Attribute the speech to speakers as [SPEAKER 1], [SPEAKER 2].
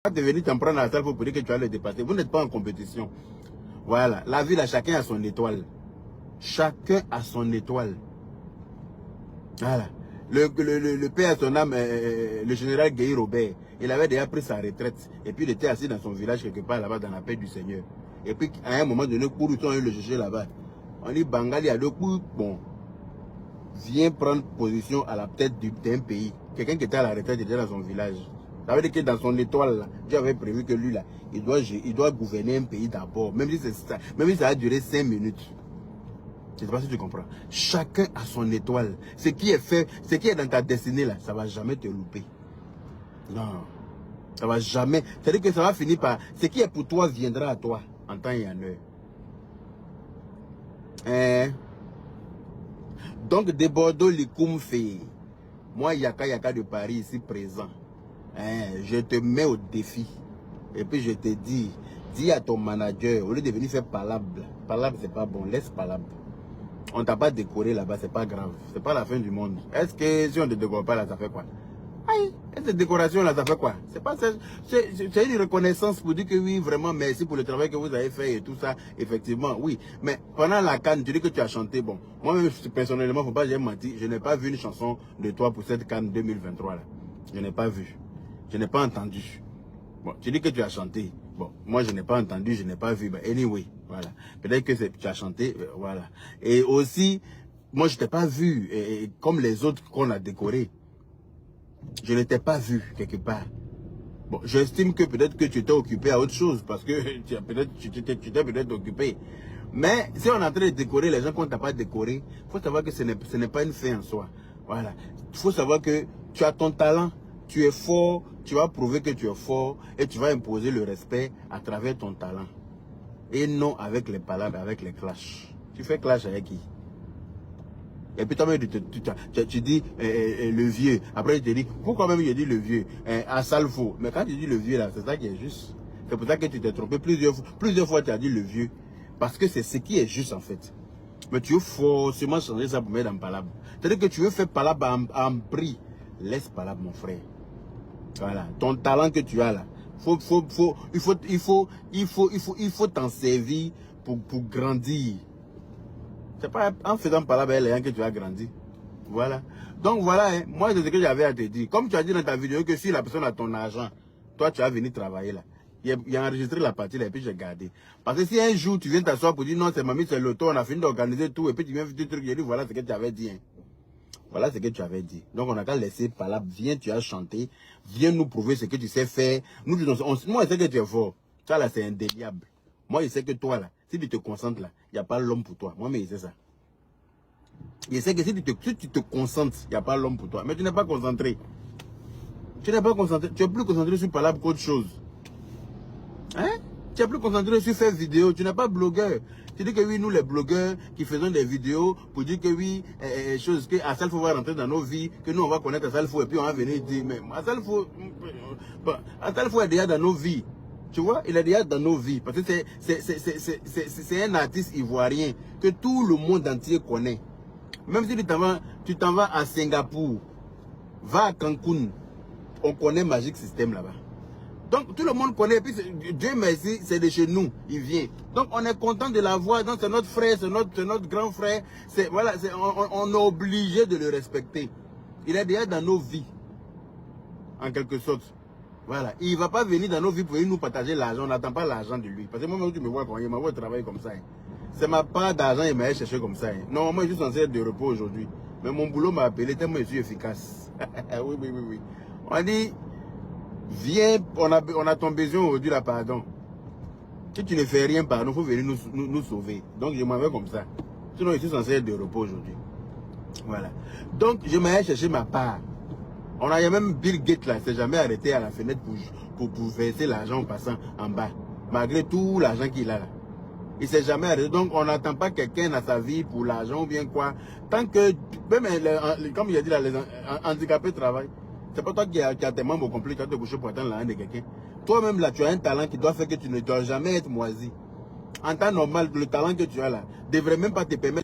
[SPEAKER 1] Quand tu es venu t'en prendre à la salle pour dire que tu vas le dépasser, vous n'êtes pas en compétition. Voilà, la ville, chacun a son étoile. Chacun a son étoile. Voilà. Le père, son âme, le général Guy Robert, il avait déjà pris sa retraite. Et puis il était assis dans son village quelque part là-bas dans la paix du Seigneur. Et puis à un moment donné, pour ils ont eu le chercher là-bas. On dit Bangali a deux coups, bon, vient prendre position à la tête d'un pays. Quelqu'un qui était à la retraite était dans son village. Ça veut dire que dans son étoile, là, Dieu avait prévu que lui, là, il doit gouverner un pays d'abord. Même si ça a duré 5 minutes. Je ne sais pas si tu comprends. Chacun a son étoile. Ce qui est fait, ce qui est dans ta destinée, là, ça ne va jamais te louper. Non. Ça ne va jamais. C'est-à-dire que ça va finir par... Ce qui est pour toi viendra à toi en temps et en heure. Donc, de Bordeaux, Likoumfé. Moi, Yaka de Paris, ici présent. Je te mets au défi. Et puis, je te dis à ton manager, au lieu de venir faire palabre, palabre, c'est pas bon, laisse palabre. On t'a pas décoré là-bas, c'est pas grave. C'est pas la fin du monde. Est-ce que si on ne te décore pas là, ça fait quoi? Aïe, cette décoration là, ça fait quoi? C'est une reconnaissance pour dire que oui, vraiment, merci pour le travail que vous avez fait et tout ça. Effectivement, oui. Mais pendant la CAN, tu dis que tu as chanté. Bon, moi-même, personnellement, faut pas que j'ai menti. Je n'ai pas vu une chanson de toi pour cette CAN 2023 là. Je n'ai pas vu. Je n'ai pas entendu. Bon, tu dis que tu as chanté. Bon, moi je n'ai pas entendu, je n'ai pas vu. But anyway, voilà. Peut-être que tu as chanté, voilà. Et aussi, moi je t'ai pas vu, comme les autres qu'on a décorés. Je ne t'ai pas vu quelque part. Bon, j'estime que peut-être que tu étais occupé à autre chose, parce que tu t'es peut-être occupé. Mais si on est en train de décorer les gens qu'on t'a pas décoré, il faut savoir que ce n'est pas une fin en soi. Voilà. Il faut savoir que tu as ton talent. Tu es fort, tu vas prouver que tu es fort et tu vas imposer le respect à travers ton talent. Et non avec les palabres, avec les clashs. Tu fais clash avec qui? Et puis toi-même, tu dis le vieux. Après, je te dis, pourquoi même je dis le vieux? À Salfo. Mais quand tu dis le vieux, là, c'est ça qui est juste. C'est pour ça que tu t'es trompé plusieurs fois, tu as dit le vieux. Parce que c'est ce qui est juste, en fait. Mais tu veux forcément changer ça pour mettre en palabre. C'est-à-dire que tu veux faire palabre en prix. Laisse palabre, mon frère. Voilà, ton talent que tu as là, il faut t'en servir pour grandir. C'est pas en faisant palabre avec les gens que tu as grandi. Voilà. Donc voilà, hein, moi c'est ce que j'avais à te dire. Comme tu as dit dans ta vidéo que si la personne a ton argent, toi tu vas venir travailler là. Il a enregistré la partie là et puis j'ai gardé. Parce que si un jour tu viens t'asseoir pour dire non c'est mamie, c'est l'auto, on a fini d'organiser tout et puis tu viens faire des trucs, j'ai dit voilà ce que tu avais dit. Hein. Voilà ce que tu avais dit. Donc on a qu'à laisser palabre. Viens, tu as chanté. Viens nous prouver ce que tu sais faire. Moi je sais que tu es fort. Ça là c'est indéniable. Moi je sais que toi là, si tu te concentres là, il n'y a pas l'homme pour toi. Moi mais je sais ça. Je sais que si tu te concentres, il n'y a pas l'homme pour toi. Mais tu n'es pas concentré. Tu n'es pas concentré. Tu es plus concentré sur palabre qu'autre chose. Hein? Tu es plus concentré sur faire vidéo. Tu n'es pas blogueur. Tu dis que oui, nous les blogueurs qui faisons des vidéos pour dire que oui, chose que Assalfo va rentrer dans nos vies, que nous on va connaître Assalfo et puis on va venir dire, mais Assalfo est déjà dans nos vies. Tu vois, il est déjà dans nos vies. Parce que c'est un artiste ivoirien que tout le monde entier connaît. Même si tu t'en vas à Singapour, va à Cancun, on connaît Magic System là-bas. Donc tout le monde connaît, et puis Dieu merci, c'est de chez nous, il vient. Donc on est content de l'avoir, donc c'est notre frère, c'est notre grand frère. Voilà, on est obligé de le respecter. Il est déjà dans nos vies, en quelque sorte. Voilà, il ne va pas venir dans nos vies pour venir nous partager l'argent, on n'attend pas l'argent de lui. Parce que moi, tu me vois quand il m'a travailler comme ça. Hein. C'est ma part d'argent, il m'a cherché comme ça. Hein. Non, moi je suis censé être de repos aujourd'hui. Mais mon boulot m'a appelé tellement je suis efficace. Oui. On dit... Viens, on a ton besoin aujourd'hui là, pardon. Si tu ne fais rien, pardon, il faut venir nous sauver. Donc je m'en vais comme ça. Sinon, je suis censé être de repos aujourd'hui. Voilà. Donc, je m'allais chercher ma part. On a même Bill Gates là, il s'est jamais arrêté à la fenêtre pour verser l'argent en passant en bas. Malgré tout l'argent qu'il a là. Il s'est jamais arrêté. Donc, on n'attend pas quelqu'un dans sa vie pour l'argent ou bien quoi. Tant que, même comme il a dit là, les handicapés travaillent. C'est pas toi qui as tes membres complets, qui as te boucher pour attendre la haine de quelqu'un. Toi-même là, tu as un talent qui doit faire que tu ne dois jamais être moisi. En temps normal, le talent que tu as là, devrait même pas te permettre